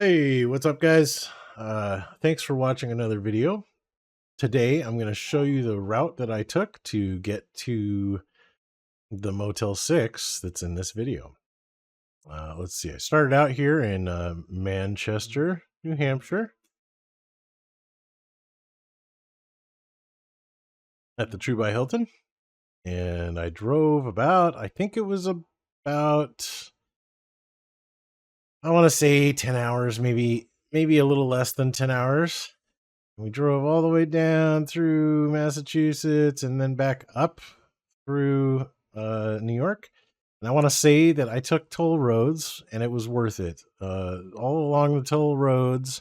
Hey, what's up, guys? Thanks for watching another video. Today, I'm going to show you the route that I took to get to the Motel 6 that's in this video. Let's see. I started out here in Manchester, New Hampshire, at the True by Hilton, and I drove about, I think it was about, I want to say 10 hours, maybe a little less than 10 hours. We drove all the way down through Massachusetts and then back up through New York. And I want to say that I took toll roads and it was worth it. All along the toll roads,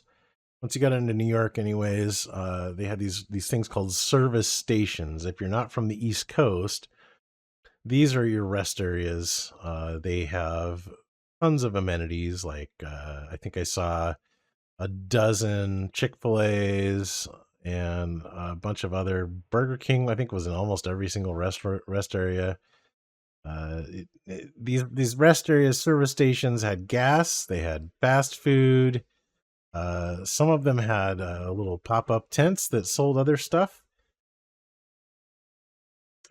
once you got into New York anyways, they had these things called service stations. If you're not from the East Coast, these are your rest areas. They have tons of amenities. Like I think I saw a dozen Chick-fil-A's and a bunch of other. Burger King, I think, was in almost every single rest area. These rest areas, service stations, had gas. They had fast food. Some of them had little pop-up tents that sold other stuff.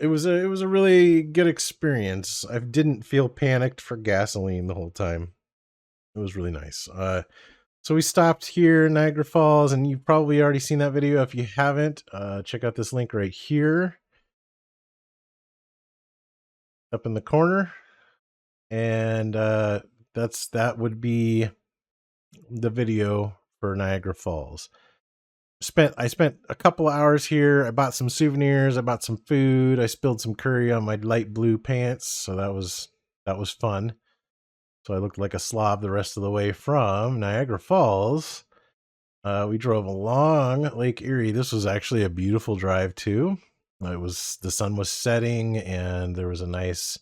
It was a really good experience. I didn't feel panicked for gasoline the whole time. It was really nice. So we stopped here in Niagara Falls, and you've probably already seen that video. If you haven't, check out this link right here, up in the corner. And that would be the video for Niagara Falls. I spent a couple hours here. I bought some souvenirs. I bought some food. I spilled some curry on my light blue pants, so that was fun. So I looked like a slob the rest of the way from Niagara Falls. We drove along Lake Erie. This was actually a beautiful drive too. The sun was setting, and there was a nice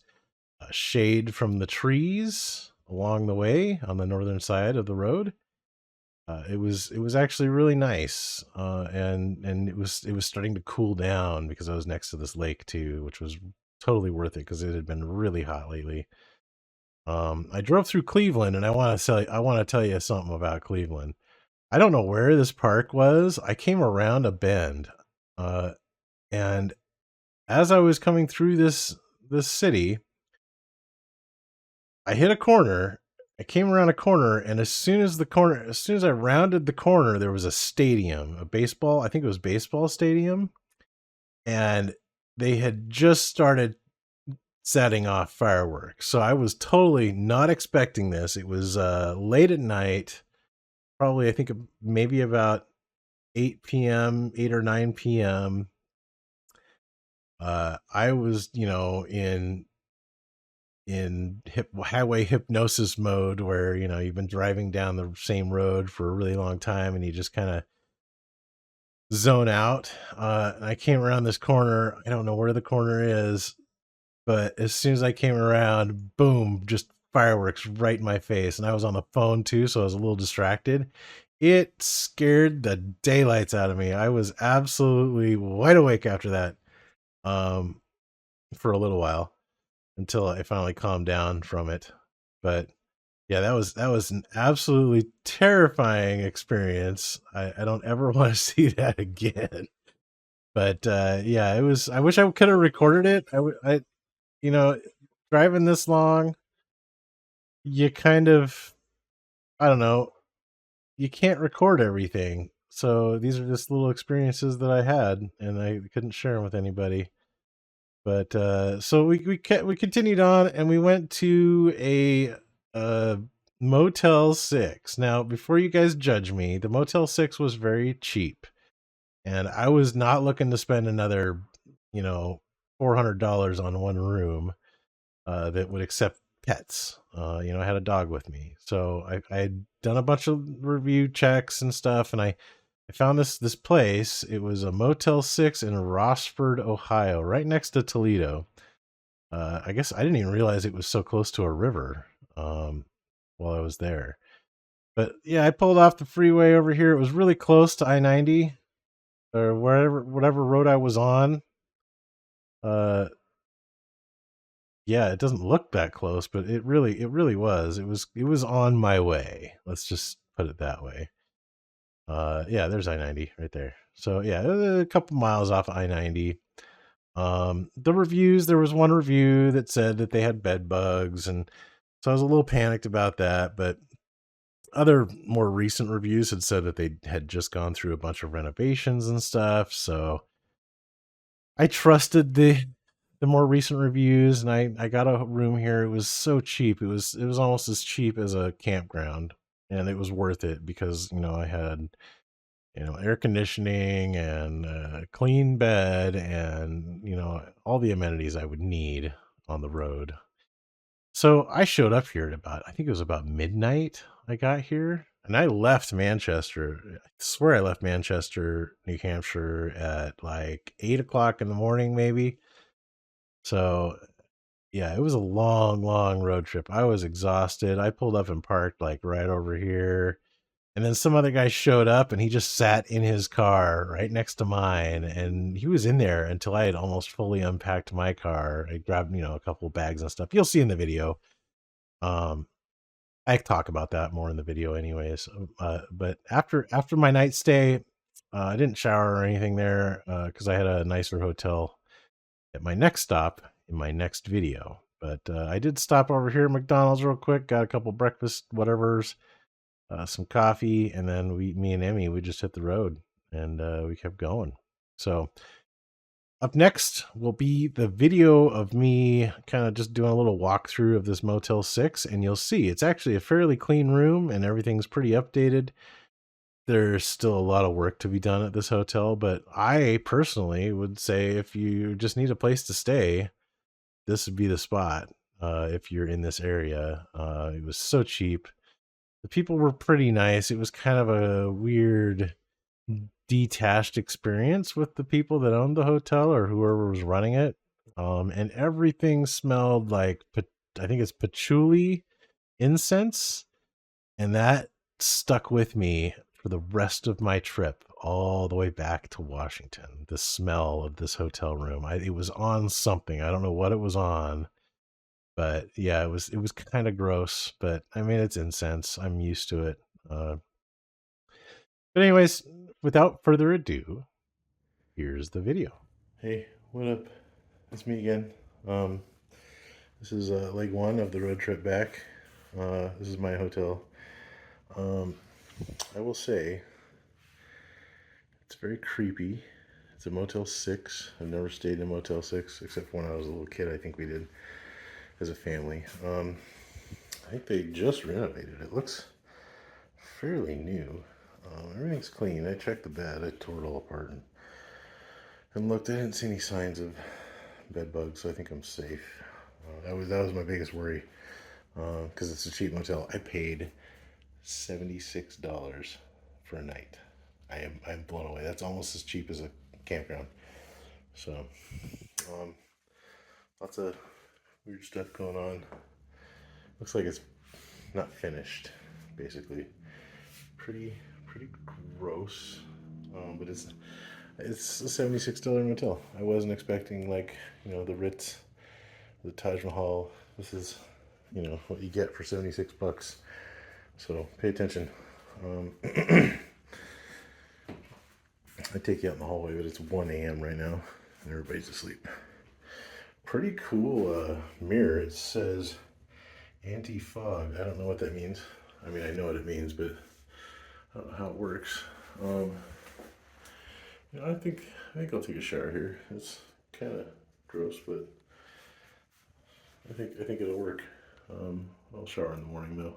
shade from the trees along the way on the northern side of the road. It was actually really nice, and it was starting to cool down because I was next to this lake too, which was totally worth it because it had been really hot lately. I drove through Cleveland, and I want to tell you something about Cleveland. I don't know where this park was. I came around a bend, and as I was coming through this city, I hit a corner. I came around a corner, and as soon as I rounded the corner, there was a stadium, a baseball. I think it was baseball stadium, and they had just started setting off fireworks. So I was totally not expecting this. It was late at night, probably I think maybe about 8 p.m., 8 or 9 p.m. I was, in highway hypnosis mode where, you've been driving down the same road for a really long time and you just kind of zone out. And I came around this corner. I don't know where the corner is, but as soon as I came around, boom, just fireworks right in my face. And I was on the phone too, so I was a little distracted. It scared the daylights out of me. I was absolutely wide awake after that, for a little while until I finally calmed down from it. But yeah, that was an absolutely terrifying experience. I don't ever want to see that again. But yeah, it was. I wish I could have recorded it. You know, driving this long, you kind of, I don't know, you can't record everything. So these are just little experiences that I had, and I couldn't share them with anybody. But so we continued on, and we went to a Motel 6. Now, before you guys judge me, the Motel 6 was very cheap, and I was not looking to spend another, $400 on one room that would accept pets. I had a dog with me, so I had done a bunch of review checks and stuff, and I found this place. It was a Motel 6 in Rossford, Ohio, right next to Toledo. I guess I didn't even realize it was so close to a river while I was there. But yeah, I pulled off the freeway over here. It was really close to I-90 or whatever road I was on. Yeah, it doesn't look that close, but it really was. It was on my way. Let's just put it that way. Yeah, there's I-90 right there. So yeah, a couple miles off I-90. The reviews, there was one review that said that they had bed bugs, and so I was a little panicked about that, but other more recent reviews had said that they had just gone through a bunch of renovations and stuff. So I trusted the more recent reviews, and I got a room here. It was so cheap. It was almost as cheap as a campground, and it was worth it because I had air conditioning and a clean bed and all the amenities I would need on the road. So I showed up here at I think it was about midnight. I got here and I left Manchester. I swear I left Manchester, New Hampshire at like 8 o'clock in the morning, maybe. So yeah, it was a long, long road trip. I was exhausted. I pulled up and parked like right over here. And then some other guy showed up and he just sat in his car right next to mine. And he was in there until I had almost fully unpacked my car. I grabbed, a couple of bags and stuff. You'll see in the video. Um, I talk about that more in the video anyways. But after my night stay, I didn't shower or anything there because I had a nicer hotel at my next stop in my next video. But I did stop over here at McDonald's real quick, got a couple breakfast whatevers, some coffee, and then me and Emmy, we just hit the road and we kept going. So up next will be the video of me kind of just doing a little walkthrough of this Motel 6, and you'll see it's actually a fairly clean room and everything's pretty updated. There's still a lot of work to be done at this hotel, but I personally would say if you just need a place to stay, this would be the spot. If you're in this area, it was so cheap. The people were pretty nice. It was kind of a weird, detached experience with the people that owned the hotel or whoever was running it. And everything smelled like, I think it's patchouli incense. And that stuck with me for the rest of my trip, all the way back to Washington. The smell of this hotel room. It was on something. I don't know what it was on. But yeah, it was kind of gross, but I mean, it's incense. I'm used to it. But anyways, without further ado, here's the video. Hey, what up? It's me again. This is leg one of the road trip back. This is my hotel. I will say it's very creepy. It's a Motel 6. I've never stayed in a Motel 6 except when I was a little kid. I think we did as a family. I think they just renovated. It looks fairly new. Everything's clean. I checked the bed. I tore it all apart and looked. I didn't see any signs of bed bugs, so I think I'm safe. That was my biggest worry because it's a cheap motel. I paid $76 for a night. I'm blown away. That's almost as cheap as a campground. So, lots of weird stuff going on. Looks like it's not finished, basically. Pretty gross, but it's a $76 motel. I wasn't expecting the Ritz, the Taj Mahal. This is what you get for $76. So pay attention. I take you out in the hallway, but it's 1 a.m. right now and everybody's asleep. Pretty cool mirror. It says anti-fog. I don't know what that means. I mean, I know what it means, but I don't know how it works. I think I'll take a shower here. It's kind of gross, but I think it'll work. I'll shower in the morning though,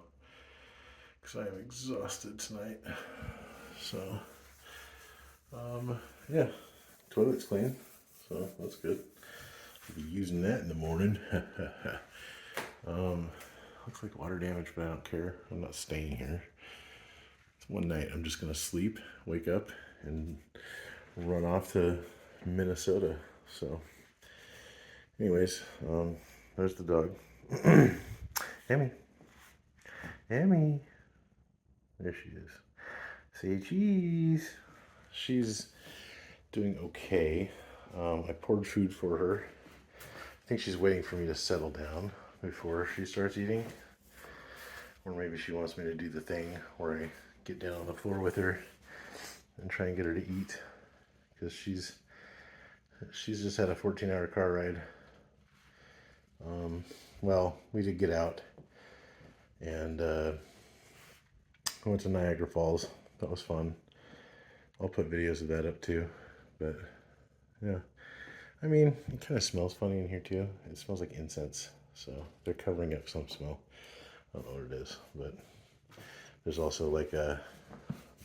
because I am exhausted tonight. So, yeah, toilet's clean, so that's good. I'll be using that in the morning. Looks like water damage, but I don't care. I'm not staying here. It's one night. I'm just gonna sleep, wake up, and run off to Minnesota. So, anyways, there's the dog. Emmy. There she is. Say cheese. She's doing okay. I poured food for her. I think she's waiting for me to settle down before she starts eating. Or maybe she wants me to do the thing where I get down on the floor with her and try and get her to eat, because she's just had a 14-hour car ride. Well, we did get out and went to Niagara Falls. That was fun. I'll put videos of that up too. But yeah, I mean, it kind of smells funny in here too. It smells like incense, so they're covering up some smell. I don't know what it is, but there's also like a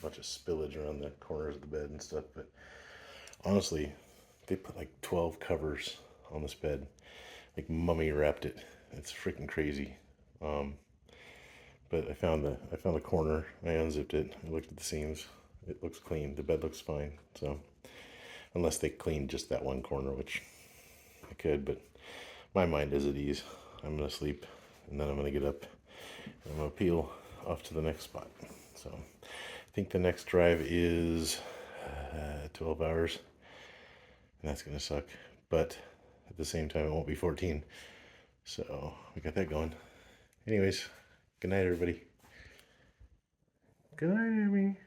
bunch of spillage around the corners of the bed and stuff. But honestly, they put like 12 covers on this bed, like mummy wrapped it. It's freaking crazy. But I found the corner. I unzipped it. I looked at the seams. It looks clean. The bed looks fine. So unless they cleaned just that one corner, which I could, but my mind is at ease. I'm gonna sleep, and then I'm gonna get up and I'm gonna peel off to the next spot. So I think the next drive is 12 hours, and that's gonna suck. But at the same time, it won't be 14. So we got that going. Anyways, good night, everybody. Good night, Amy.